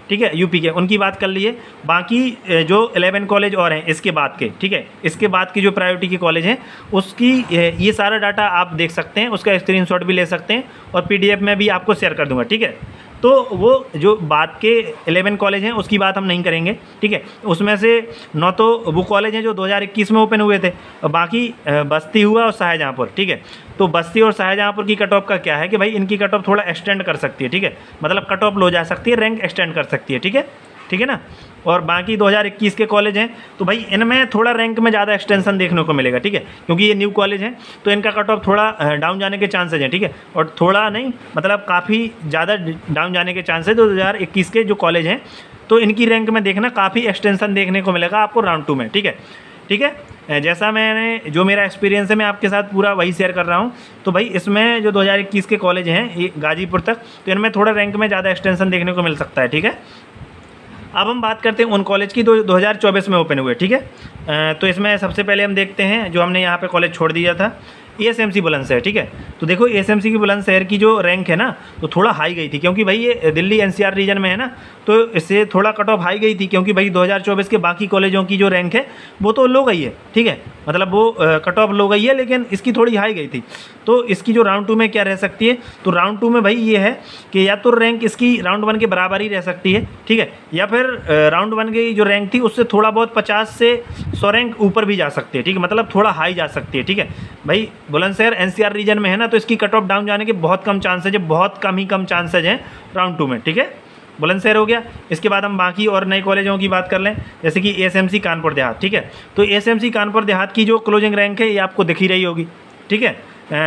ठीक है, यूपी के, उनकी बात कर लिए। बाकी जो 11 कॉलेज और हैं इसके बाद के, ठीक है, इसके बाद की जो प्रायोरिटी के कॉलेज हैं उसकी ये सारा डाटा आप देख सकते हैं, उसका स्क्रीनशॉट भी ले सकते हैं और पीडीएफ में भी आपको शेयर कर दूंगा, ठीक है। तो वो जो बात के 11 कॉलेज हैं उसकी बात हम नहीं करेंगे, ठीक है। उसमें से 9 तो वो कॉलेज हैं जो 2021 में ओपन हुए थे और बाकी बस्ती हुआ और शाहजहाँपुर, ठीक है। तो बस्ती और शाहजहाँपुर की कट ऑफ का क्या है कि भाई इनकी कट ऑफ थोड़ा एक्सटेंड कर सकती है, ठीक है, मतलब कट ऑफ लो जा सकती है, रैंक एक्सटेंड कर सकती है, ठीक है, ठीक है ना। और बाकी 2021 के कॉलेज हैं तो भाई इनमें थोड़ा रैंक में ज़्यादा एक्सटेंशन देखने को मिलेगा, ठीक है, क्योंकि ये न्यू कॉलेज हैं तो इनका कट ऑफ थोड़ा डाउन जाने के चांसेज हैं, ठीक है। और थोड़ा नहीं मतलब काफ़ी ज़्यादा डाउन जाने के चांसेज 2021 के जो कॉलेज हैं तो इनकी रैंक में देखना काफ़ी एक्सटेंशन देखने को मिलेगा आपको राउंड 2 में, ठीक है, ठीक है। जैसा मैंने जो मेरा एक्सपीरियंस है मैं आपके साथ पूरा वही शेयर कर रहा हूँ। तो भाई इसमें जो 2021 के कॉलेज हैं ये गाजीपुर तक, तो इनमें थोड़ा रैंक में ज़्यादा एक्सटेंशन देखने को मिल सकता है, ठीक है। अब हम बात करते हैं उन कॉलेज की 2024 में ओपन हुए, ठीक है। तो इसमें सबसे पहले हम देखते हैं जो हमने यहाँ पे कॉलेज छोड़ दिया था, एएसएमसी बुलंदशहर, ठीक है। तो देखो एएसएमसी की बुलंदशहर की जो रैंक है ना तो थोड़ा हाई गई थी क्योंकि भाई ये दिल्ली एनसीआर रीजन में है ना, तो इससे थोड़ा कट ऑफ हाई गई थी क्योंकि भाई 2024 के बाकी कॉलेजों की जो रैंक है वो तो लो गई है, ठीक है, मतलब वो कट ऑफ लो गई है लेकिन इसकी थोड़ी हाई गई थी। तो इसकी जो राउंड 2 में क्या रह सकती है, तो राउंड 2 में भाई ये है कि या तो रैंक इसकी राउंड 1 के बराबर ही रह सकती है, ठीक है, या फिर राउंड 1 की जो रैंक थी उससे थोड़ा बहुत 50 से 100 रैंक ऊपर भी जा सकती है, ठीक है, मतलब थोड़ा हाई जा सकती है, ठीक है। भाई बुलंदशहर एनसीआर रीजन में है ना तो इसकी कट ऑफ डाउन जाने के बहुत कम चांसेज है, बहुत कम ही कम चांसेज हैं राउंड 2 में, ठीक है। बुलंदशहर हो गया। इसके बाद हम बाकी और नए कॉलेजों की बात कर लें, जैसे कि एएसएमसी कानपुर देहात, ठीक है। तो एएसएमसी कानपुर देहात की जो क्लोजिंग रैंक है ये आपको दिख ही रही होगी, ठीक है।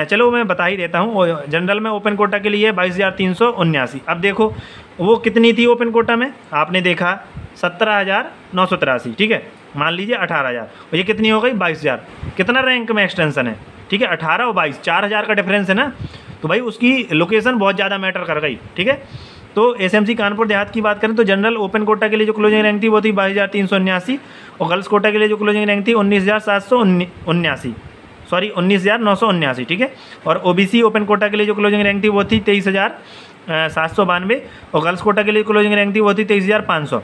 चलो मैं बता ही देता हूँ। जनरल में ओपन कोटा के लिए 22,379। अब देखो वो कितनी थी ओपन कोटा में, आपने देखा 17,983, ठीक है, मान लीजिए 18,000 और ये कितनी हो गई 22,000। कितना रैंक में एक्सटेंशन है, ठीक है, 18 और 22, 4,000 का डिफरेंस है ना, तो भाई उसकी लोकेशन बहुत ज़्यादा मैटर कर गई, ठीक है। तो एसएमसी कानपुर देहात की बात करें तो जनरल ओपन कोटा के लिए जो क्लोजिंग रैंक थी वो थी 22,379 और गर्ल्स कोटा के लिए जो क्लोजिंग रैंक थी 19,779, सॉरी 19,979, ठीक है। और ओबीसी ओपन कोटा के लिए जो क्लोजिंग रैंक थी वो थी 23,792 और गर्ल्स कोटा के लिए क्लोजिंग रैंक थी वो थी 23,500,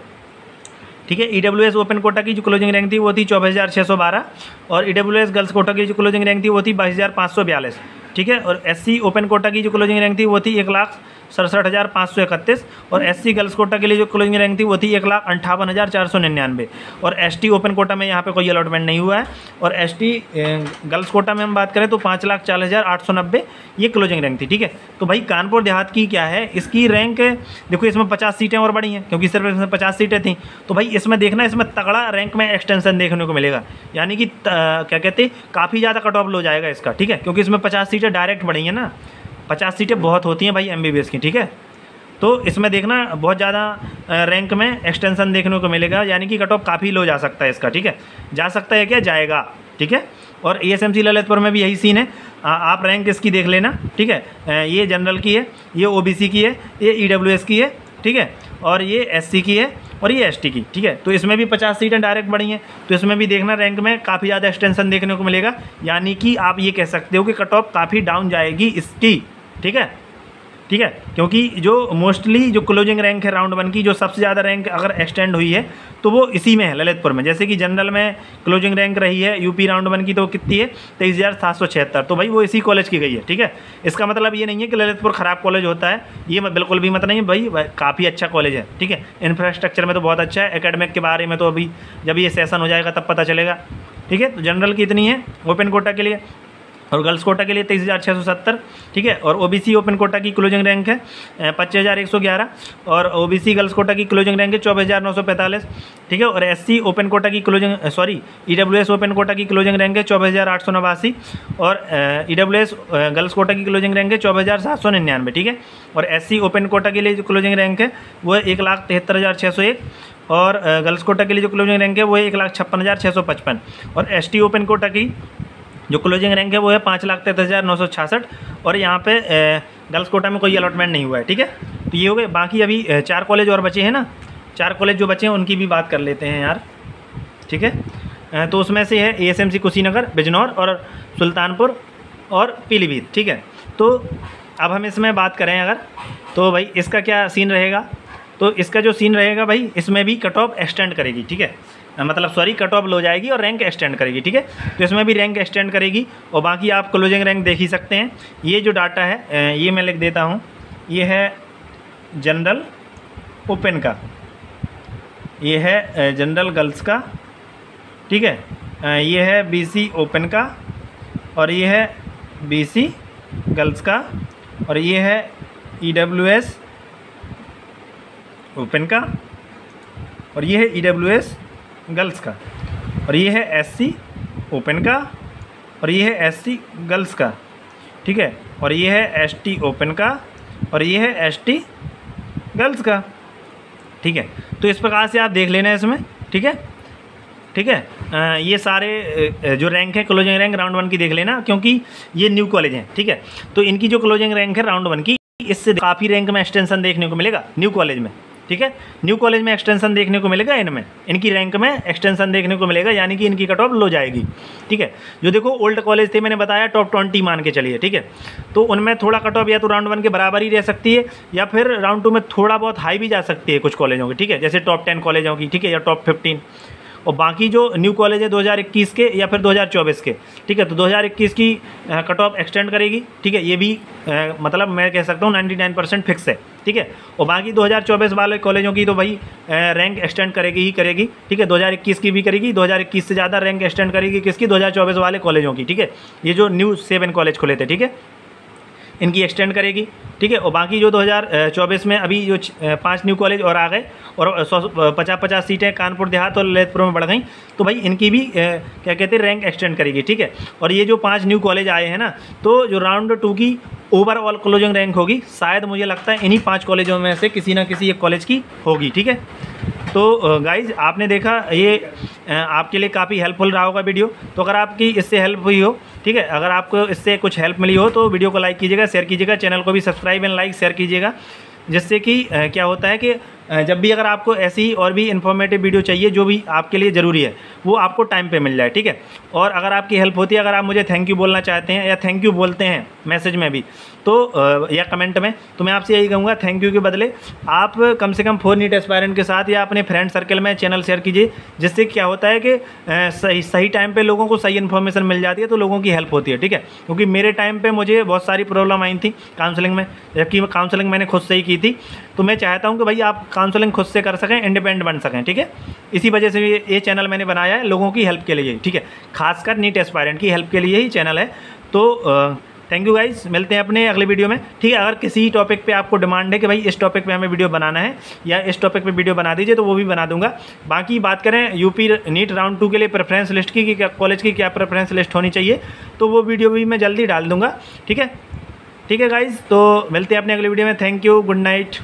ठीक है। ईडब्ल्यूएस ओपन कोटा की जो क्लोजिंग रैंक थी वो थी 24,612 और ईडब्ल्यूएस गर्ल्स कोटा की जो क्लोजिंग रैंक थी वो थी 22,542, ठीक है। और एससी ओपन कोटा की जो क्लोजिंग रैंक थी वो थी 1,67,531 और एससी गर्ल्स कोटा के लिए जो क्लोजिंग रैंक थी वो थी 1,58,499 और एसटी ओपन कोटा में यहाँ पे कोई अलॉटमेंट नहीं हुआ है और एसटी गर्ल्स कोटा में हम बात करें तो 5,40,890 ये क्लोजिंग रैंक थी, ठीक है। तो भाई कानपुर देहात की क्या है, इसकी रैंक देखो इसमें 50 सीटें और बढ़ी हैं क्योंकि सिर्फ इसमें 50 सीटें थी, तो भाई इसमें देखना इसमें तगड़ा रैंक में एक्सटेंशन देखने को मिलेगा, यानी कि क्या कहते हैं काफ़ी ज़्यादा कट ऑफ लो जाएगा इसका, ठीक है, क्योंकि इसमें 50 सीटें डायरेक्ट बढ़ी हैं ना, 50 सीटें बहुत होती हैं भाई एमबीबीएस की, ठीक है। तो इसमें देखना बहुत ज़्यादा रैंक में एक्सटेंशन देखने को मिलेगा, यानी कि कट ऑफ काफ़ी लो जा सकता है इसका, ठीक है, जा सकता है क्या, जाएगा, ठीक है। और एएसएमसी ललितपुर में भी यही सीन है, आप रैंक इसकी देख लेना, ठीक है, ये जनरल की है, ये ओबीसी की है, ये ईडब्ल्यूएस की है, ठीक है, और ये एससी की है और ये एसटी की, ठीक है। तो इसमें भी 50 सीटें डायरेक्ट बढ़ी हैं, तो इसमें भी देखना रैंक में काफ़ी ज़्यादा एक्सटेंशन देखने को मिलेगा, यानी कि आप ये कह सकते हो कि कट ऑफ काफ़ी डाउन जाएगी इसकी, ठीक है, ठीक है, क्योंकि जो मोस्टली जो क्लोजिंग रैंक है राउंड 1 की, जो सबसे ज़्यादा रैंक अगर एक्सटेंड हुई है तो वो इसी में है, ललितपुर में। जैसे कि जनरल में क्लोजिंग रैंक रही है यूपी राउंड 1 की, तो कितनी है 23,776, तो भाई वो इसी कॉलेज की गई है। ठीक है, इसका मतलब ये नहीं है कि ललितपुर ख़राब कॉलेज होता है, ये बिल्कुल भी मत नहीं है भाई, काफ़ी अच्छा कॉलेज है। ठीक है, इंफ्रास्ट्रक्चर में तो बहुत अच्छा है, एकेडमिक के बारे में तो अभी जब ये सेशन हो जाएगा तब पता चलेगा। ठीक है, तो जनरल की इतनी है ओपन कोटा के लिए, और गर्ल्स कोटा के लिए 23,670। ठीक है, और ओबीसी ओपन कोटा की क्लोजिंग रैंक है 25,111, और ओबीसी गर्ल्स कोटा की क्लोजिंग रैंक है 24,945। ठीक है, और एससी ओपन कोटा की क्लोजिंग ईडब्ल्यूएस ओपन कोटा की क्लोजिंग रैंक है 24,889, और ईडब्ल्यूएस गर्ल्स कोटा की क्लोजिंग रैंक है 24,799। ठीक है, और एससी ओपन कोटा के लिए जो क्लोजिंग रैंक है वो है 1,73,601, और गर्ल्स कोटा के लिए जो क्लोजिंग रैंक है वो है 1,56,655, और एसटी ओपन कोटा की जो क्लोजिंग रैंक है वो है 5,33,966, और यहाँ पे गर्ल्स कोटा में कोई अलॉटमेंट नहीं हुआ है। ठीक है, तो ये हो गए। बाकी अभी 4 कॉलेज और बचे हैं ना, 4 कॉलेज जो बचे हैं उनकी भी बात कर लेते हैं यार। ठीक है, तो उसमें से है ASMC कुशीनगर, बिजनौर और सुल्तानपुर और पीलीभीत। ठीक है, तो अब हम इसमें बात करें अगर, तो भाई इसका क्या सीन रहेगा, तो इसका जो सीन रहेगा भाई, इसमें भी कट ऑफ एक्सटेंड करेगी। ठीक है, मतलब कट ऑफ लो जाएगी और रैंक एक्सटेंड करेगी। ठीक है, तो इसमें भी रैंक एक्सटेंड करेगी, और बाकी आप क्लोजिंग रैंक देख ही सकते हैं। ये जो डाटा है ये मैं लिख देता हूँ, ये है जनरल ओपन का, ये है जनरल गर्ल्स का। ठीक है, ये है BC ओपन का, और ये है BC गर्ल्स का, और ये है EWS ओपन का, और ये है EWS गर्ल्स का, और ये है SC ओपन का, और ये है SC गर्ल्स का। ठीक है, और ये है ST ओपन का, और ये है ST गर्ल्स का। ठीक है, तो इस प्रकार से आप देख लेना इसमें। ठीक है, ठीक है, ये सारे जो रैंक है क्लोजिंग रैंक राउंड 1 की देख लेना, क्योंकि ये न्यू कॉलेज हैं। ठीक है, तो इनकी जो क्लोजिंग रैंक है राउंड 1 की, इससे काफ़ी रैंक में एक्सटेंशन देखने को मिलेगा न्यू कॉलेज में। ठीक है, न्यू कॉलेज में एक्सटेंशन देखने को मिलेगा, इनमें इनकी रैंक में एक्सटेंशन देखने को मिलेगा, यानी कि इनकी कट ऑफ लो जाएगी। ठीक है, जो देखो ओल्ड कॉलेज थे, मैंने बताया टॉप 20 मान के चलिए। ठीक है, तो उनमें थोड़ा कट ऑफ या तो राउंड 1 के बराबर ही रह सकती है, या फिर राउंड 2 में थोड़ा बहुत हाई भी जा सकती है कुछ कॉलेजों की। ठीक है, जैसे टॉप 10 कॉलेजों की। ठीक है, या टॉप 15, और बाकी जो न्यू कॉलेज है 2021 के या फिर 2024 के। ठीक है, तो 2021 की कट ऑफ एक्सटेंड करेगी। ठीक है, ये भी मतलब मैं कह सकता हूँ 99% फिक्स है। ठीक है, और बाकी 2024 वाले कॉलेजों की तो भाई रैंक एक्सटेंड करेगी ही करेगी। ठीक है, 2021 की भी करेगी, 2021 से ज़्यादा रैंक एक्सटेंड करेगी किसकी, 2024 वाले कॉलेजों की। ठीक है, ये जो न्यू 7 कॉलेज खुले थे। ठीक है, इनकी एक्सटेंड करेगी। ठीक है, और बाकी जो 2024 में अभी जो 5 न्यू कॉलेज और आ गए, और 50-50 सीटें कानपुर देहात और ललितपुर में बढ़ गई, तो भाई इनकी भी क्या कहते हैं रैंक एक्सटेंड करेगी। ठीक है, और ये जो 5 न्यू कॉलेज आए हैं ना, तो जो राउंड 2 की ओवरऑल क्लोजिंग रैंक होगी, शायद मुझे लगता है इन्हीं 5 कॉलेजों में से किसी ना किसी एक कॉलेज की होगी। ठीक है, तो गाइज़ आपने देखा, ये आपके लिए काफ़ी हेल्पफुल रहा होगा वीडियो। तो अगर आपकी इससे हेल्प हुई हो, ठीक है, अगर आपको इससे कुछ हेल्प मिली हो, तो वीडियो को लाइक कीजिएगा, शेयर कीजिएगा, चैनल को भी सब्सक्राइब एंड लाइक शेयर कीजिएगा, जिससे कि क्या होता है कि जब भी अगर आपको ऐसी और भी इन्फॉर्मेटिव वीडियो चाहिए जो भी आपके लिए ज़रूरी है, वो आपको टाइम पे मिल जाए। ठीक है, और अगर आपकी हेल्प होती है, अगर आप मुझे थैंक यू बोलना चाहते हैं या थैंक यू बोलते हैं मैसेज में भी, तो या कमेंट में, तो मैं आपसे यही कहूँगा थैंक यू के बदले आप कम से कम 4 नीट एस्पायरेंट के साथ या अपने फ्रेंड सर्कल में चैनल शेयर कीजिए, जिससे क्या होता है कि सही टाइम पे लोगों को सही इन्फॉर्मेशन मिल जाती है, तो लोगों की हेल्प होती है। ठीक है, क्योंकि मेरे टाइम पे मुझे बहुत सारी प्रॉब्लम आई थी काउंसलिंग में, जबकि काउंसलिंग मैंने खुद से ही की थी। तो मैं चाहता हूँ कि भाई आप काउंसलिंग खुद से कर सकें, इंडिपेंडेंट बन सकें। ठीक है, इसी वजह से ये चैनल मैंने बनाया है, लोगों की हेल्प के लिए। ठीक है, खासकर नीट एस्पायरेंट की हेल्प के लिए ही चैनल है। तो थैंक यू गाइस, मिलते हैं अपने अगले वीडियो में। ठीक है, अगर किसी टॉपिक पे आपको डिमांड है कि भाई इस टॉपिक पे हमें वीडियो बनाना है या इस टॉपिक पे वीडियो बना दीजिए, तो वो भी बना दूंगा। बाकी बात करें यूपी नीट राउंड 2 के लिए प्रेफरेंस लिस्ट की, क्या कॉलेज की क्या प्रेफरेंस लिस्ट होनी चाहिए, तो वो वीडियो भी मैं जल्दी डाल दूँगा। ठीक है गाइज़, तो मिलते हैं अपने अगले वीडियो में। Thank you, good night.